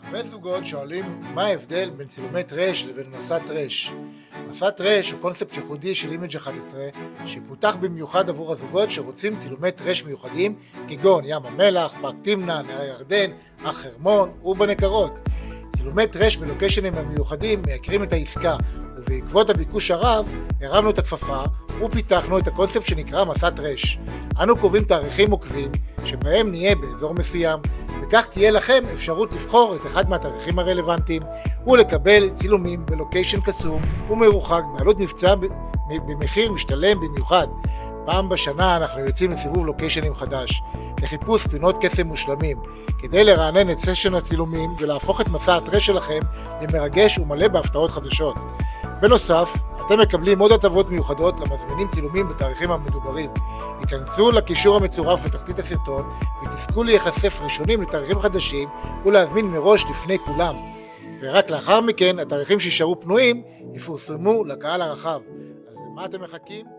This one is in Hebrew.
הרבה זוגות שואלים מה ההבדל בין צילומי טרש לבין מסע טרש. מסע טרש הוא קונספט ייחודי של אימג' 11 שפותח במיוחד עבור הזוגות שרוצים צילומי טרש מיוחדים כגון ים המלח, פארק תמנע, נהר הירדן, הר חרמון ובני קרות. צילומי טרש בלוקיישנים המיוחדים מייקרים את העסקה, ובעקבות הביקוש הרב הרמנו את הכפפה ופיתחנו את הקונספט שנקרא מסע טרש. אנו קובעים תאריכים עוקבים שבהם נהיה באזור מסוים, וכך תהיה לכם אפשרות לבחור את אחד מהתאריכים הרלוונטיים ולקבל צילומים בלוקיישן קסום ומרוחק בעלות מבצע במחיר משתלם במיוחד. פעם בשנה אנחנו יוצאים לסיבוב לוקיישנים חדש לחיפוש פינות קסם מושלמים כדי לרענן את סשן הצילומים ולהפוך את מסע הטרש שלכם למרגש ומלא בהפתעות חדשות. בנוסף, אתם מקבלים עוד הטבות מיוחדות למזמינים צילומים בתאריכים המדוברים. היכנסו לקישור המצורף בתחתית הסרטון ותזכו להיחשף ראשונים לתאריכים חדשים ולהזמין מראש לפני כולם. ורק לאחר מכן התאריכים שישארו פנויים יפורסמו לקהל הרחב. אז למה אתם מחכים?